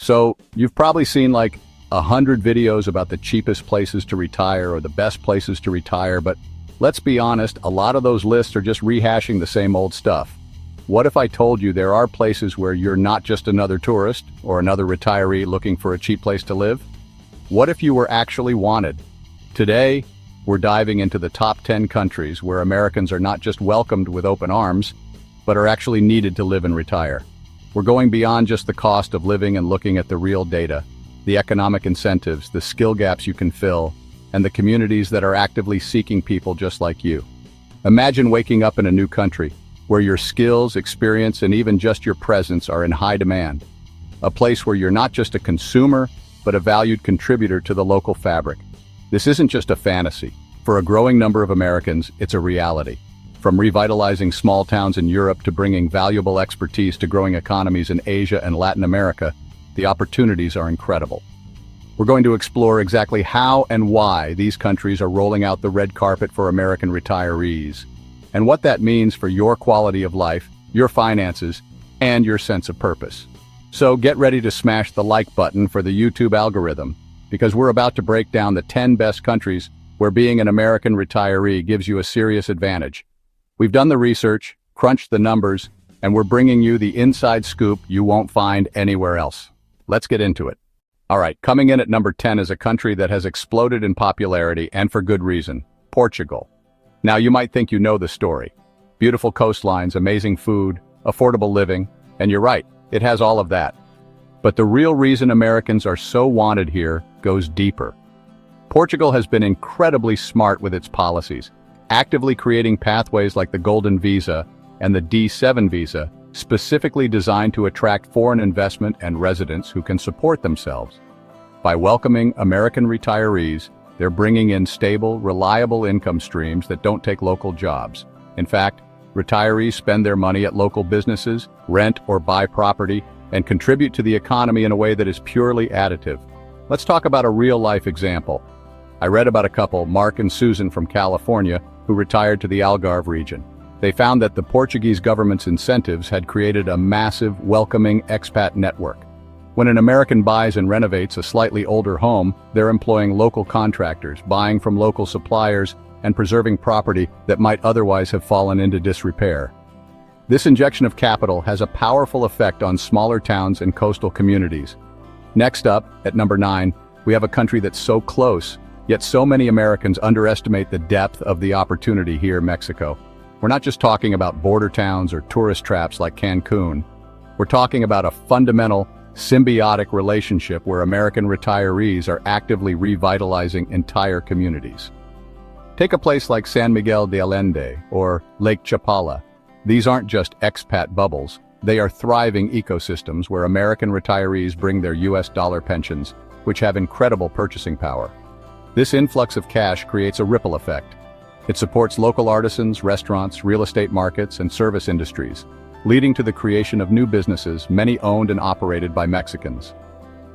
So you've probably seen like 100 videos about the cheapest places to retire or the best places to retire, but let's be honest, a lot of those lists are just rehashing the same old stuff. What if I told you there are places where you're not just another tourist or another retiree looking for a cheap place to live? What if you were actually wanted? Today, we're diving into the top 10 countries where Americans are not just welcomed with open arms, but are actually needed to live and retire. We're going beyond just the cost of living and looking at the real data, the economic incentives, the skill gaps you can fill, and the communities that are actively seeking people just like you. Imagine waking up in a new country where your skills, experience, and even just your presence are in high demand. A place where you're not just a consumer, but a valued contributor to the local fabric. This isn't just a fantasy. For a growing number of Americans, it's a reality. From revitalizing small towns in Europe to bringing valuable expertise to growing economies in Asia and Latin America, the opportunities are incredible. We're going to explore exactly how and why these countries are rolling out the red carpet for American retirees, and what that means for your quality of life, your finances, and your sense of purpose. So get ready to smash the like button for the YouTube algorithm, because we're about to break down the 10 best countries where being an American retiree gives you a serious advantage. We've done the research, crunched the numbers, and we're bringing you the inside scoop you won't find anywhere else. Let's get into it. All right, coming in at number 10 is a country that has exploded in popularity, and for good reason: Portugal. Now, you might think you know the story. Beautiful coastlines, amazing food, affordable living, and you're right, it has all of that. But the real reason Americans are so wanted here goes deeper. Portugal has been incredibly smart with its policies, actively creating pathways like the Golden Visa and the D7 visa, specifically designed to attract foreign investment and residents who can support themselves. By welcoming American retirees, they're bringing in stable, reliable income streams that don't take local jobs. In fact, retirees spend their money at local businesses, rent or buy property, and contribute to the economy in a way that is purely additive. Let's talk about a real-life example. I read about a couple, Mark and Susan from California, who retired to the Algarve region. They found that the Portuguese government's incentives had created a massive, welcoming expat network. When an American buys and renovates a slightly older home, they're employing local contractors, buying from local suppliers, and preserving property that might otherwise have fallen into disrepair. This injection of capital has a powerful effect on smaller towns and coastal communities. Next up, at number 9, we have a country that's so close, yet so many Americans underestimate the depth of the opportunity here: Mexico. We're not just talking about border towns or tourist traps like Cancun. We're talking about a fundamental, symbiotic relationship where American retirees are actively revitalizing entire communities. Take a place like San Miguel de Allende or Lake Chapala. These aren't just expat bubbles. They are thriving ecosystems where American retirees bring their US dollar pensions, which have incredible purchasing power. This influx of cash creates a ripple effect. It supports local artisans, restaurants, real estate markets, and service industries, leading to the creation of new businesses, many owned and operated by Mexicans.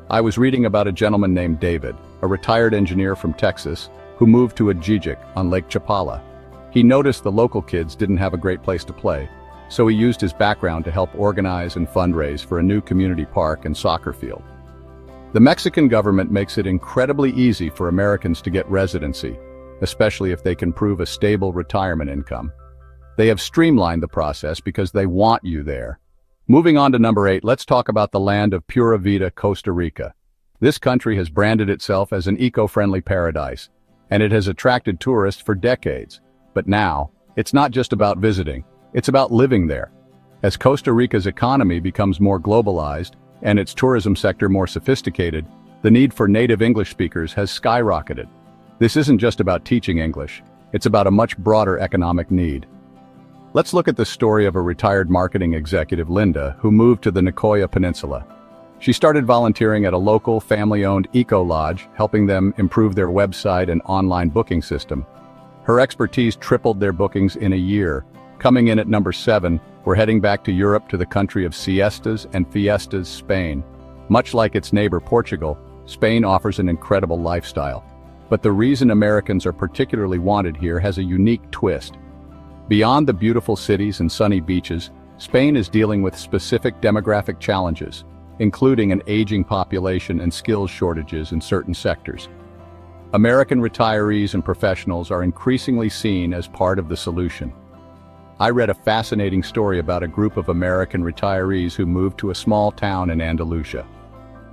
I was reading about a gentleman named David, a retired engineer from Texas, who moved to Ajijic on Lake Chapala. He noticed the local kids didn't have a great place to play, so he used his background to help organize and fundraise for a new community park and soccer field. The Mexican government makes it incredibly easy for Americans to get residency, especially if they can prove a stable retirement income. They have streamlined the process because they want you there. Moving on to number 8, let's talk about the land of Pura Vida, Costa Rica. This country has branded itself as an eco-friendly paradise, and it has attracted tourists for decades. But now, it's not just about visiting, it's about living there. As Costa Rica's economy becomes more globalized and its tourism sector more sophisticated, the need for native English speakers has skyrocketed. This isn't just about teaching English, it's about a much broader economic need. Let's look at the story of a retired marketing executive, Linda, who moved to the Nicoya Peninsula. She started volunteering at a local, family-owned eco-lodge, helping them improve their website and online booking system. Her expertise tripled their bookings in a year. Coming in at number 7, we're heading back to Europe, to the country of siestas and fiestas, Spain. Much like its neighbor Portugal, Spain offers an incredible lifestyle. But the reason Americans are particularly wanted here has a unique twist. Beyond the beautiful cities and sunny beaches, Spain is dealing with specific demographic challenges. including an aging population and skills shortages in certain sectors. American retirees and professionals are increasingly seen as part of the solution. I read a fascinating story about a group of American retirees who moved to a small town in Andalusia.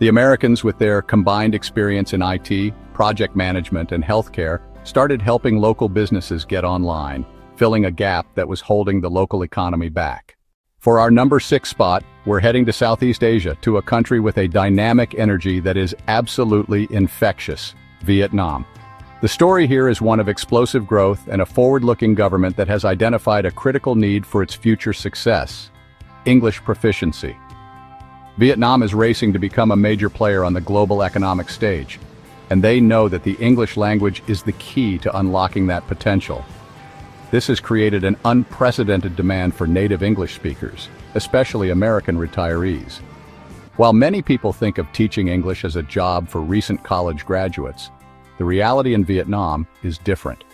The Americans, with their combined experience in IT, project management, and healthcare, started helping local businesses get online, filling a gap that was holding the local economy back. For our number 6 spot, we're heading to Southeast Asia, to a country with a dynamic energy that is absolutely infectious: Vietnam. The story here is one of explosive growth and a forward-looking government that has identified a critical need for its future success: English proficiency. Vietnam is racing to become a major player on the global economic stage, and they know that the English language is the key to unlocking that potential. This has created an unprecedented demand for native English speakers, especially American retirees. While many people think of teaching English as a job for recent college graduates, the reality in Vietnam is different.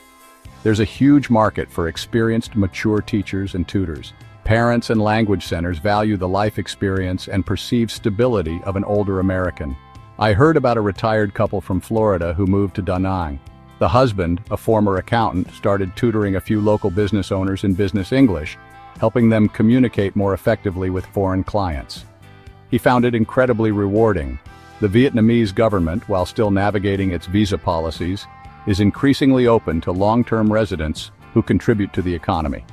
There's a huge market for experienced, mature teachers and tutors. Parents and language centers value the life experience and perceived stability of an older American. I heard about a retired couple from Florida who moved to Da Nang. The husband, a former accountant, started tutoring a few local business owners in business English, helping them communicate more effectively with foreign clients. He found it incredibly rewarding. The Vietnamese government, while still navigating its visa policies, is increasingly open to long-term residents who contribute to the economy.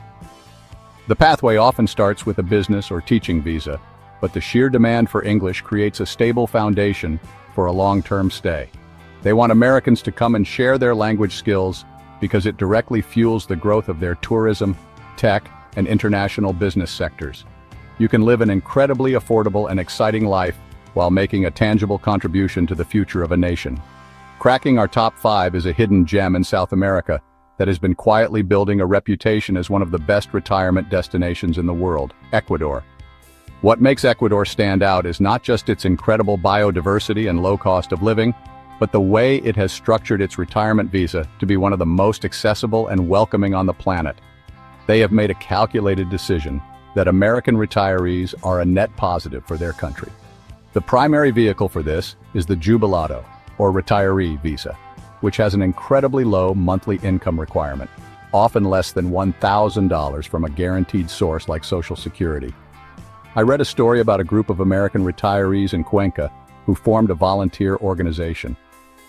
The pathway often starts with a business or teaching visa, but the sheer demand for English creates a stable foundation for a long-term stay. They want Americans to come and share their language skills because it directly fuels the growth of their tourism, tech, and international business sectors. You can live an incredibly affordable and exciting life while making a tangible contribution to the future of a nation. Cracking our top 5 is a hidden gem in South America that has been quietly building a reputation as one of the best retirement destinations in the world: Ecuador. What makes Ecuador stand out is not just its incredible biodiversity and low cost of living, but the way it has structured its retirement visa to be one of the most accessible and welcoming on the planet. They have made a calculated decision that American retirees are a net positive for their country. The primary vehicle for this is the Jubilado, or retiree visa, which has an incredibly low monthly income requirement, often less than $1,000 from a guaranteed source like Social Security. I read a story about a group of American retirees in Cuenca who formed a volunteer organization.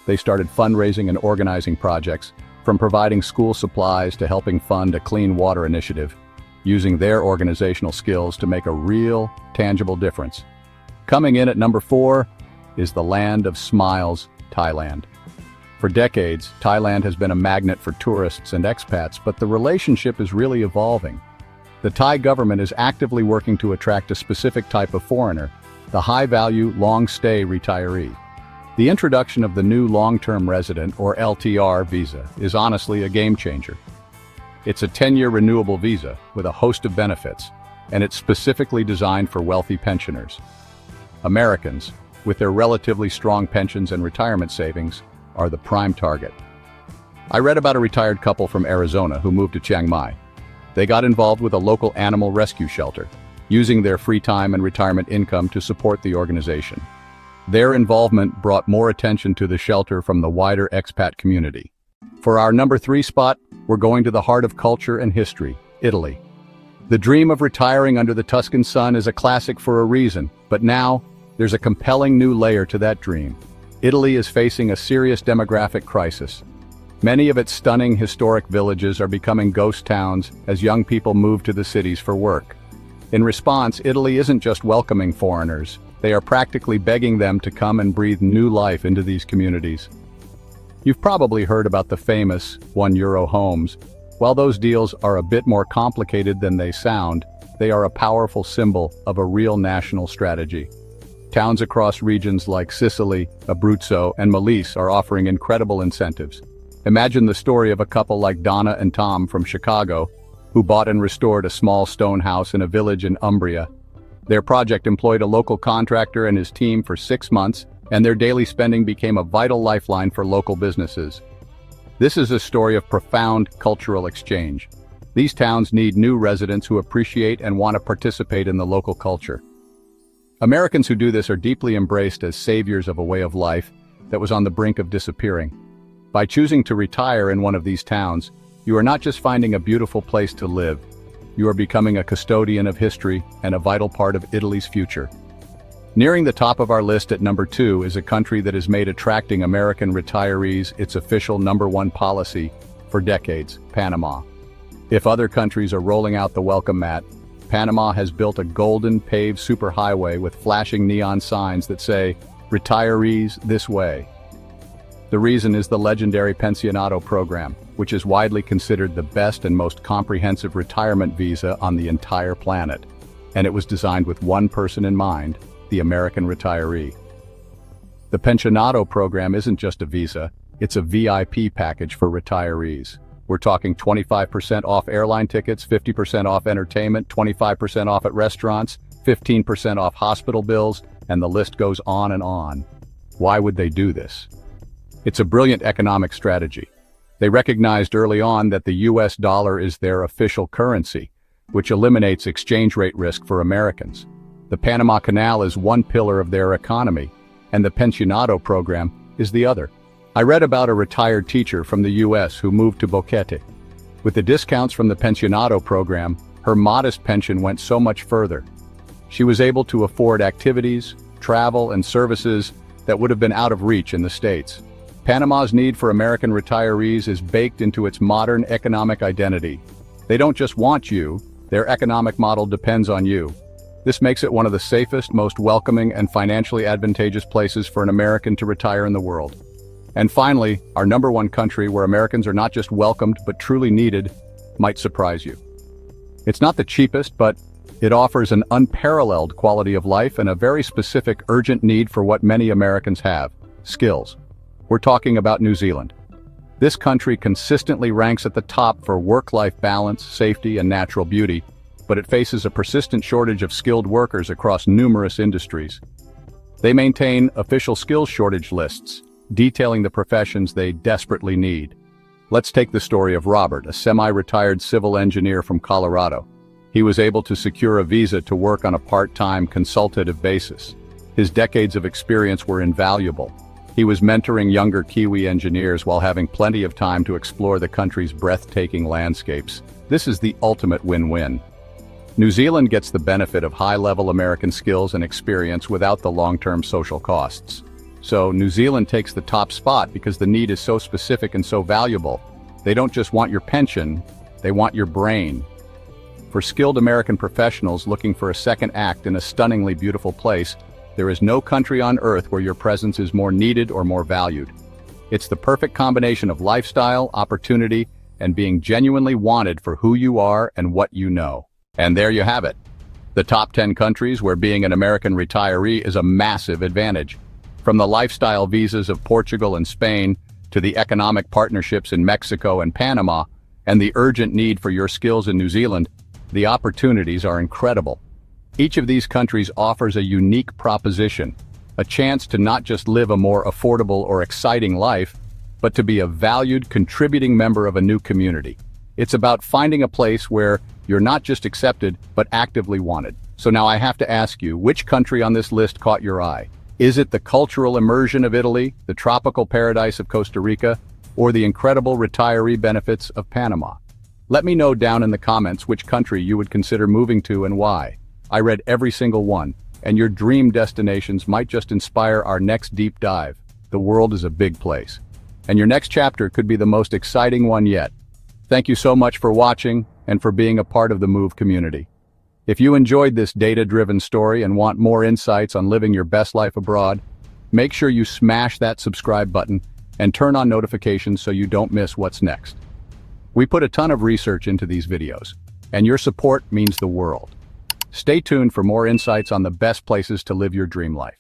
They started fundraising and organizing projects, from providing school supplies to helping fund a clean water initiative, using their organizational skills to make a real, tangible difference. Coming in at number 4 is the land of smiles, Thailand. For decades, Thailand has been a magnet for tourists and expats, but the relationship is really evolving. The Thai government is actively working to attract a specific type of foreigner, the high-value, long-stay retiree. The introduction of the new long-term resident, or LTR, visa is honestly a game-changer. It's a 10-year renewable visa with a host of benefits, and it's specifically designed for wealthy pensioners. Americans, with their relatively strong pensions and retirement savings, are the prime target. I read about a retired couple from Arizona who moved to Chiang Mai. They got involved with a local animal rescue shelter, using their free time and retirement income to support the organization. Their involvement brought more attention to the shelter from the wider expat community. For our number 3 spot, we're going to the heart of culture and history, Italy. The dream of retiring under the Tuscan sun is a classic for a reason, but now there's a compelling new layer to that dream. Italy is facing a serious demographic crisis. Many of its stunning historic villages are becoming ghost towns as young people move to the cities for work. In response, Italy isn't just welcoming foreigners, they are practically begging them to come and breathe new life into these communities. You've probably heard about the famous €1 homes. While those deals are a bit more complicated than they sound, they are a powerful symbol of a real national strategy. Towns across regions like Sicily, Abruzzo, and Molise are offering incredible incentives. Imagine the story of a couple like Donna and Tom from Chicago, who bought and restored a small stone house in a village in Umbria. Their project employed a local contractor and his team for 6 months, and their daily spending became a vital lifeline for local businesses. This is a story of profound cultural exchange. These towns need new residents who appreciate and want to participate in the local culture. Americans who do this are deeply embraced as saviors of a way of life that was on the brink of disappearing. By choosing to retire in one of these towns, you are not just finding a beautiful place to live, you are becoming a custodian of history and a vital part of Italy's future. Nearing the top of our list at number 2 is a country that has made attracting American retirees its official #1 policy for decades: Panama. If other countries are rolling out the welcome mat, Panama has built a golden paved superhighway with flashing neon signs that say, "Retirees this way." The reason is the legendary Pensionado program, which is widely considered the best and most comprehensive retirement visa on the entire planet. And it was designed with one person in mind: the American retiree. The Pensionado program isn't just a visa, it's a VIP package for retirees. We're talking 25% off airline tickets, 50% off entertainment, 25% off at restaurants, 15% off hospital bills, and the list goes on and on. Why would they do this? It's a brilliant economic strategy. They recognized early on that the US dollar is their official currency, which eliminates exchange rate risk for Americans. The Panama Canal is one pillar of their economy, and the Pensionado program is the other. I read about a retired teacher from the US who moved to Boquete. With the discounts from the Pensionado program, her modest pension went so much further. She was able to afford activities, travel, and services that would have been out of reach in the States. Panama's need for American retirees is baked into its modern economic identity. They don't just want you, their economic model depends on you. This makes it one of the safest, most welcoming, and financially advantageous places for an American to retire in the world. And finally, our #1 country where Americans are not just welcomed but truly needed might surprise you. It's not the cheapest, but it offers an unparalleled quality of life and a very specific, urgent need for what many Americans have: skills. We're talking about New Zealand. This country consistently ranks at the top for work-life balance, safety, and natural beauty, but it faces a persistent shortage of skilled workers across numerous industries. They maintain official skills shortage lists, detailing the professions they desperately need. Let's take the story of Robert, a semi-retired civil engineer from Colorado. He was able to secure a visa to work on a part-time consultative basis. His decades of experience were invaluable. He was mentoring younger Kiwi engineers while having plenty of time to explore the country's breathtaking landscapes. This is the ultimate win-win. New Zealand gets the benefit of high-level American skills and experience without the long-term social costs. So New Zealand takes the top spot because the need is so specific and so valuable. They don't just want your pension, they want your brain. For skilled American professionals looking for a second act in a stunningly beautiful place, there is no country on earth where your presence is more needed or more valued. It's the perfect combination of lifestyle, opportunity, and being genuinely wanted for who you are and what you know. And there you have it. The top 10 countries where being an American retiree is a massive advantage. From the lifestyle visas of Portugal and Spain, to the economic partnerships in Mexico and Panama, and the urgent need for your skills in New Zealand, the opportunities are incredible. Each of these countries offers a unique proposition, a chance to not just live a more affordable or exciting life, but to be a valued, contributing member of a new community. It's about finding a place where you're not just accepted, but actively wanted. So now I have to ask you, which country on this list caught your eye? Is it the cultural immersion of Italy, the tropical paradise of Costa Rica, or the incredible retiree benefits of Panama? Let me know down in the comments which country you would consider moving to and why. I read every single one, and your dream destinations might just inspire our next deep dive. The world is a big place, and your next chapter could be the most exciting one yet. Thank you so much for watching and for being a part of the Move community. If you enjoyed this data-driven story and want more insights on living your best life abroad, make sure you smash that subscribe button and turn on notifications so you don't miss what's next. We put a ton of research into these videos, and your support means the world. Stay tuned for more insights on the best places to live your dream life.